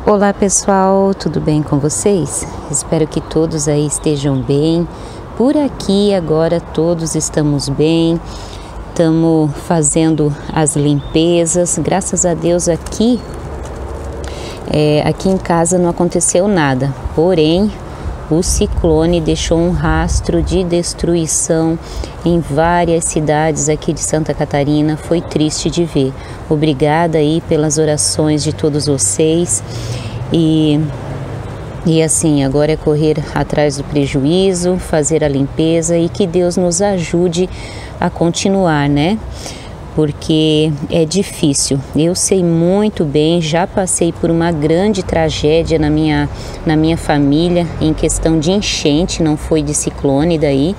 Olá pessoal, tudo bem com vocês? Espero que todos aí estejam bem. Por aqui agora todos estamos bem, estamos fazendo as limpezas. Graças a Deus aqui em casa não aconteceu nada, porém o ciclone deixou um rastro de destruição em várias cidades aqui de Santa Catarina. Foi triste de ver. Obrigada aí pelas orações de todos vocês. E assim, agora é correr atrás do prejuízo, fazer a limpeza e que Deus nos ajude a continuar, né? Porque é difícil. Eu sei muito bem, já passei por uma grande tragédia na minha família em questão de enchente, não foi de ciclone daí,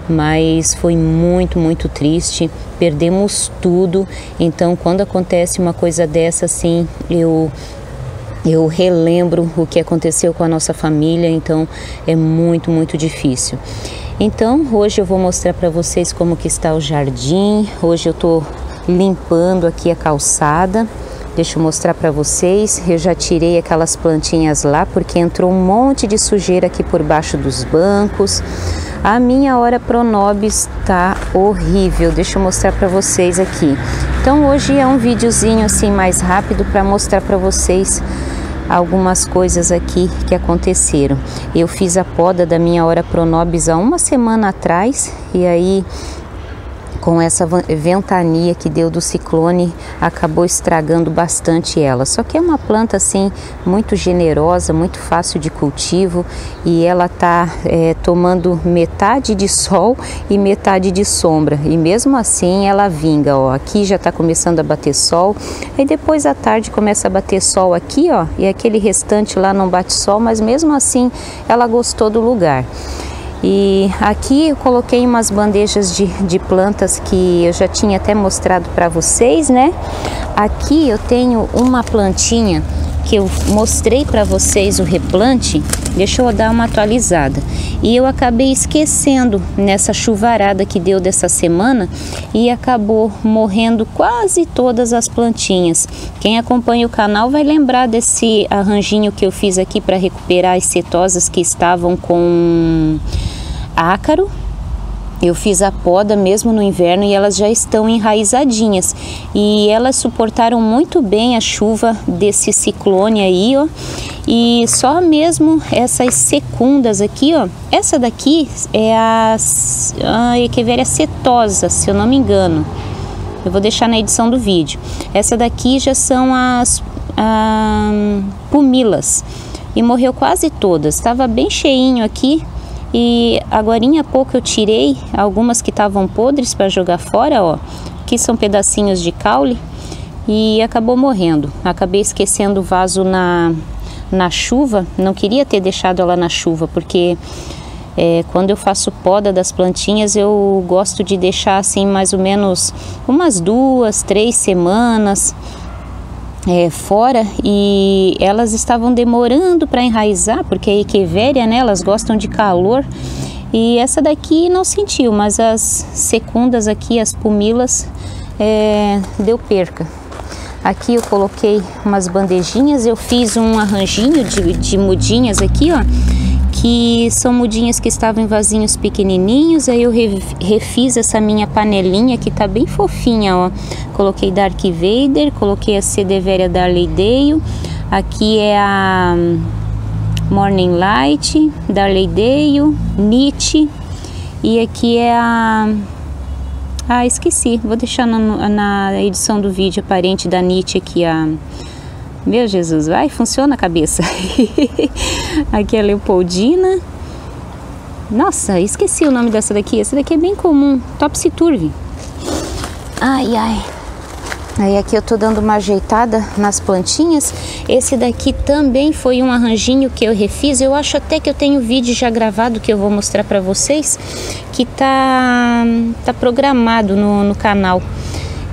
mas foi muito, muito triste. Perdemos tudo. Então, quando acontece uma coisa dessa, assim, eu relembro o que aconteceu com a nossa família, então é muito, muito difícil. Então, hoje eu vou mostrar para vocês como que está o jardim. Hoje eu tô limpando aqui a calçada. Deixa eu mostrar para vocês. Eu já tirei aquelas plantinhas lá, porque entrou um monte de sujeira aqui por baixo dos bancos. A minha hora Pronobis tá horrível. Deixa eu mostrar para vocês aqui. Então hoje é um videozinho assim mais rápido para mostrar para vocês algumas coisas aqui que aconteceram. Eu fiz a poda da minha hora Pronobis há uma semana atrás e aí com essa ventania que deu do ciclone, acabou estragando bastante ela. Só que é uma planta assim muito generosa, muito fácil de cultivo e ela tá tomando metade de sol e metade de sombra. E mesmo assim ela vinga, ó. Aqui já tá começando a bater sol, aí depois à tarde começa a bater sol aqui, ó. E aquele restante lá não bate sol, mas mesmo assim ela gostou do lugar. E aqui eu coloquei umas bandejas de plantas que eu já tinha até mostrado para vocês, né? Aqui eu tenho uma plantinha que eu mostrei para vocês o replante. Deixa eu dar uma atualizada. E eu acabei esquecendo nessa chuvarada que deu dessa semana e acabou morrendo quase todas as plantinhas. Quem acompanha o canal vai lembrar desse arranjinho que eu fiz aqui para recuperar as setosas que estavam com ácaro. Eu fiz a poda mesmo no inverno e elas já estão enraizadinhas. E elas suportaram muito bem a chuva desse ciclone aí, ó. E só mesmo essas secundas aqui, ó. Essa daqui é a Echeveria setosa, se eu não me engano. Eu vou deixar na edição do vídeo. Essa daqui já são as pumilas. E morreu quase todas. Estava bem cheinho aqui. E agorinha há pouco eu tirei algumas que estavam podres para jogar fora, ó. Aqui são pedacinhos de caule e acabou morrendo. Acabei esquecendo o vaso na chuva. Não queria ter deixado ela na chuva, porque quando eu faço poda das plantinhas eu gosto de deixar assim mais ou menos umas 2, 3 semanas fora, e elas estavam demorando para enraizar, porque a Echeveria, né, elas gostam de calor, e essa daqui não sentiu, mas as secundas aqui, as pumilas, deu perca. Aqui eu coloquei umas bandejinhas, eu fiz um arranjinho de mudinhas aqui, ó, que são mudinhas que estavam em vasinhos pequenininhos. Aí eu refiz essa minha panelinha que tá bem fofinha, ó. Coloquei Dark Vader, coloquei a Cedeveria Darleydale, aqui é a Morning Light, Darleydale, Nietzsche, e aqui é a... esqueci, vou deixar na edição do vídeo a parente da Nietzsche aqui, a... Meu Jesus, vai, funciona a cabeça. Aqui é a Leopoldina. Nossa, esqueci o nome dessa daqui. Essa daqui é bem comum, Topsy Turvy. Ai, ai. Aí aqui eu tô dando uma ajeitada nas plantinhas. Esse daqui também foi um arranjinho que eu refiz. Eu acho até que eu tenho vídeo já gravado que eu vou mostrar pra vocês, que tá programado no canal.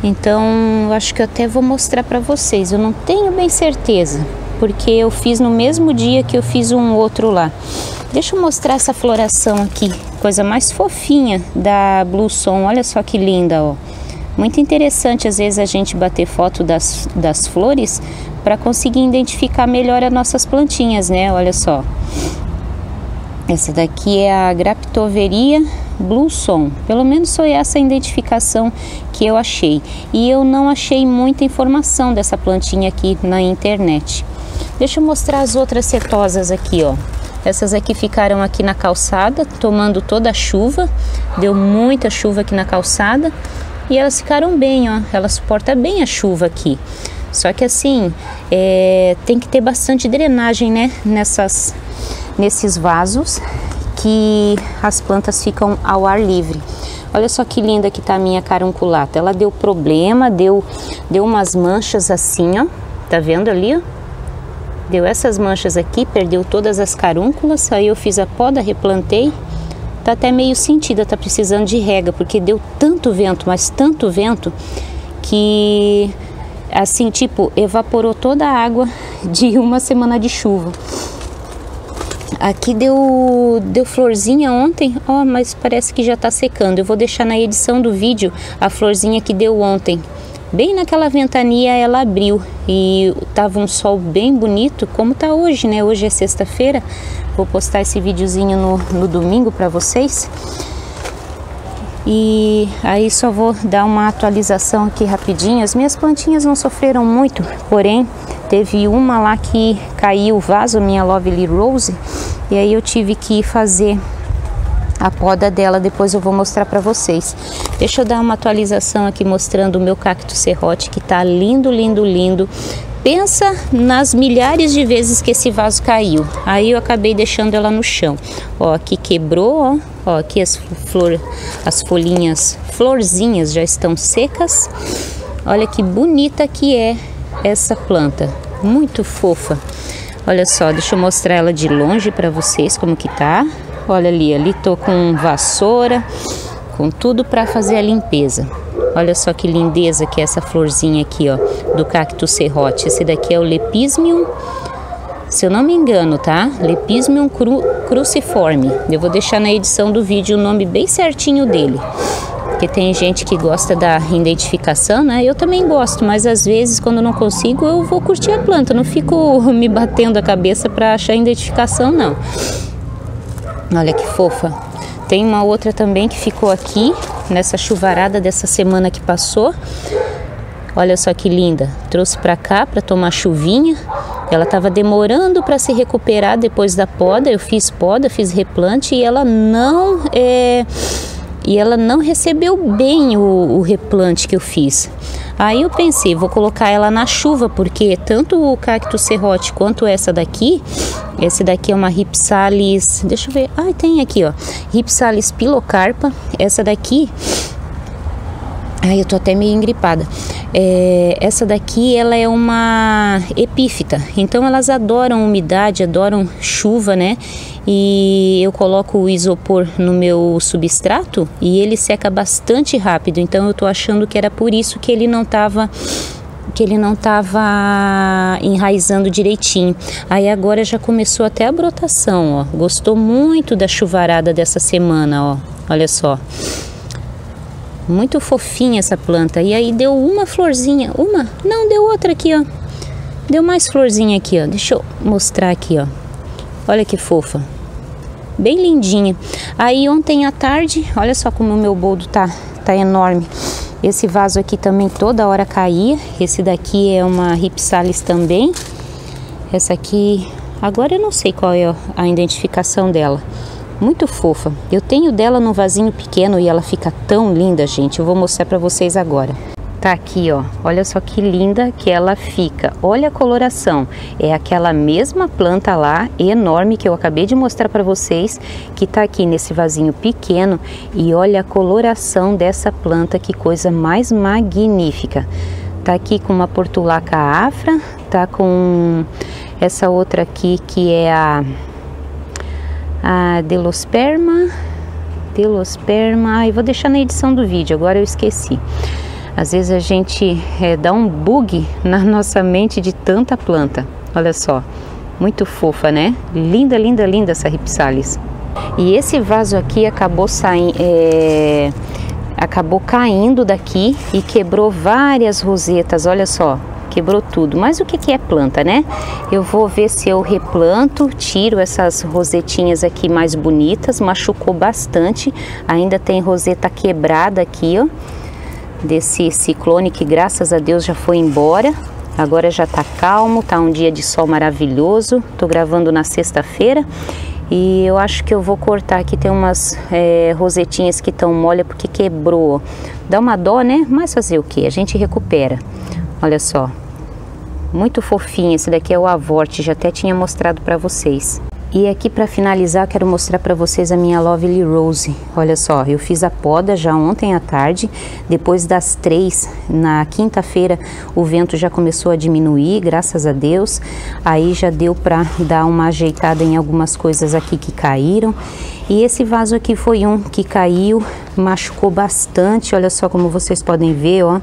Então, eu acho que eu até vou mostrar para vocês. Eu não tenho bem certeza, porque eu fiz no mesmo dia que eu fiz um outro lá. Deixa eu mostrar essa floração aqui, coisa mais fofinha da Blue Son. Olha só que linda, ó. Muito interessante às vezes a gente bater foto das flores para conseguir identificar melhor as nossas plantinhas, né? Olha só. Essa daqui é a Graptoveria Blueson. Pelo menos foi essa a identificação que eu achei. E eu não achei muita informação dessa plantinha aqui na internet. Deixa eu mostrar as outras setosas aqui, ó. Essas aqui ficaram aqui na calçada, tomando toda a chuva. Deu muita chuva aqui na calçada. E elas ficaram bem, ó. Ela suporta bem a chuva aqui. Só que assim, tem que ter bastante drenagem, né? Nesses vasos que as plantas ficam ao ar livre. Olha só que linda que tá a minha carunculata. Ela deu problema, deu umas manchas assim, ó. Tá vendo ali, ó? Deu essas manchas aqui, perdeu todas as carúnculas. Aí eu fiz a poda, replantei. Tá até meio sentida, tá precisando de rega, porque deu tanto vento, mas tanto vento, que assim, tipo, evaporou toda a água de uma semana de chuva. Aqui deu florzinha ontem, ó, mas parece que já tá secando. Eu vou deixar na edição do vídeo a florzinha que deu ontem. Bem naquela ventania ela abriu e tava um sol bem bonito, como tá hoje, né? Hoje é sexta-feira. Vou postar esse videozinho no domingo para vocês. E aí só vou dar uma atualização aqui rapidinho. As minhas plantinhas não sofreram muito, porém teve uma lá que caiu o vaso, minha Lovely Rose, e aí eu tive que fazer a poda dela. Depois eu vou mostrar para vocês. Deixa eu dar uma atualização aqui mostrando o meu cacto serrote, que tá lindo, lindo, lindo. Pensa nas milhares de vezes que esse vaso caiu. Aí eu acabei deixando ela no chão. Ó, aqui quebrou, ó. Ó, aqui as folhinhas, florzinhas já estão secas. Olha que bonita que é essa planta. Muito fofa. Olha só, deixa eu mostrar ela de longe para vocês como que tá. Olha ali tô com vassoura, com tudo para fazer a limpeza. Olha só que lindeza que é essa florzinha aqui, ó, do cacto serrote. Esse daqui é o Lepismium, se eu não me engano, tá? Lepismium cruciforme. Eu vou deixar na edição do vídeo o nome bem certinho dele. Porque tem gente que gosta da identificação, né? Eu também gosto, mas às vezes quando não consigo eu vou curtir a planta. Não fico me batendo a cabeça para achar a identificação, não. Olha que fofa. Tem uma outra também que ficou aqui nessa chuvarada dessa semana que passou. Olha só que linda. Trouxe para cá para tomar chuvinha. Ela estava demorando para se recuperar depois da poda. Eu fiz poda, fiz replante e ela não recebeu bem o replante que eu fiz. Aí eu pensei, vou colocar ela na chuva, porque tanto o cacto serrote quanto essa daqui, esse daqui é uma Rhipsalis, deixa eu ver, tem aqui, ó, Rhipsalis pilocarpa. Essa daqui, eu tô até meio engripada. Essa daqui, ela é uma epífita, então elas adoram umidade, adoram chuva, né? E eu coloco o isopor no meu substrato e ele seca bastante rápido. Então eu tô achando que era por isso que ele não tava enraizando direitinho. Aí agora já começou até a brotação, ó. Gostou muito da chuvarada dessa semana, ó. Olha só. Muito fofinha essa planta. E aí deu uma florzinha. Não, deu outra aqui, ó. Deu mais florzinha aqui, ó. Deixa eu mostrar aqui, ó. Olha que fofa. Bem lindinha. Aí ontem à tarde, olha só como o meu boldo tá enorme. Esse vaso aqui também toda hora caía. Esse daqui é uma Rhipsalis também. Essa aqui, agora eu não sei qual é a identificação dela. Muito fofa. Eu tenho dela num vasinho pequeno e ela fica tão linda, gente. Eu vou mostrar pra vocês agora. Tá aqui, ó. Olha só que linda que ela fica. Olha a coloração. É aquela mesma planta lá, enorme, que eu acabei de mostrar pra vocês, que tá aqui nesse vasinho pequeno. E olha a coloração dessa planta, que coisa mais magnífica. Tá aqui com uma Portulaca afra, tá com essa outra aqui que é a Delosperma. Vou deixar na edição do vídeo, agora eu esqueci. Às vezes a gente dá um bug na nossa mente de tanta planta. Olha só, muito fofa, né? Linda, linda, linda essa Rhipsalis. E esse vaso aqui acabou acabou caindo daqui e quebrou várias rosetas, olha só. Quebrou tudo, mas o que é planta, né? Eu vou ver se eu replanto, tiro essas rosetinhas aqui mais bonitas, machucou bastante, ainda tem roseta quebrada aqui, ó, desse ciclone que graças a Deus já foi embora. Agora já tá calmo, tá um dia de sol maravilhoso, tô gravando na sexta-feira e eu acho que eu vou cortar aqui, tem umas rosetinhas que estão mole porque quebrou. Dá uma dó, né? Mas fazer o que? A gente recupera. Olha só, muito fofinho, esse daqui é o Avorte, já até tinha mostrado para vocês. E aqui para finalizar, quero mostrar para vocês a minha Lovely Rose. Olha só, eu fiz a poda já ontem à tarde, depois das 3, na quinta-feira, o vento já começou a diminuir, graças a Deus. Aí já deu para dar uma ajeitada em algumas coisas aqui que caíram. E esse vaso aqui foi um que caiu, machucou bastante, olha só como vocês podem ver, ó.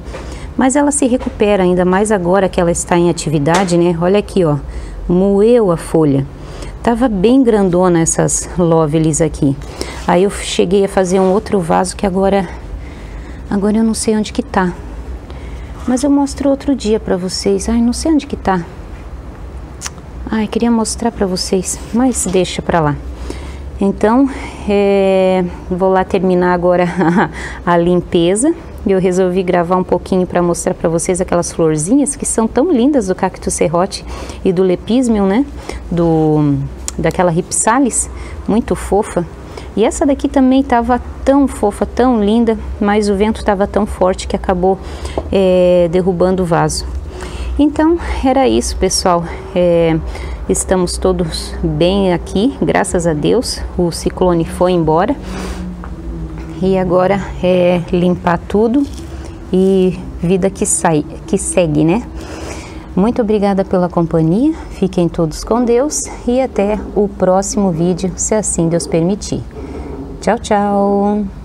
Mas ela se recupera, ainda mais agora que ela está em atividade, né? Olha aqui, ó, moeu a folha. Tava bem grandona essas Lovelies aqui. Aí eu cheguei a fazer um outro vaso que agora eu não sei onde que tá. Mas eu mostro outro dia pra vocês. Ai, não sei onde que tá. Ai, queria mostrar pra vocês, mas deixa pra lá. Então, vou lá terminar agora a limpeza. Eu resolvi gravar um pouquinho para mostrar para vocês aquelas florzinhas que são tão lindas do Cactus serrote e do Lepismium, né? Daquela Ripsalis, muito fofa. E essa daqui também estava tão fofa, tão linda, mas o vento estava tão forte que acabou derrubando o vaso. Então, era isso, pessoal. Estamos todos bem aqui, graças a Deus. O ciclone foi embora. E agora é limpar tudo e vida que segue, né? Muito obrigada pela companhia, fiquem todos com Deus e até o próximo vídeo, se assim Deus permitir. Tchau, tchau!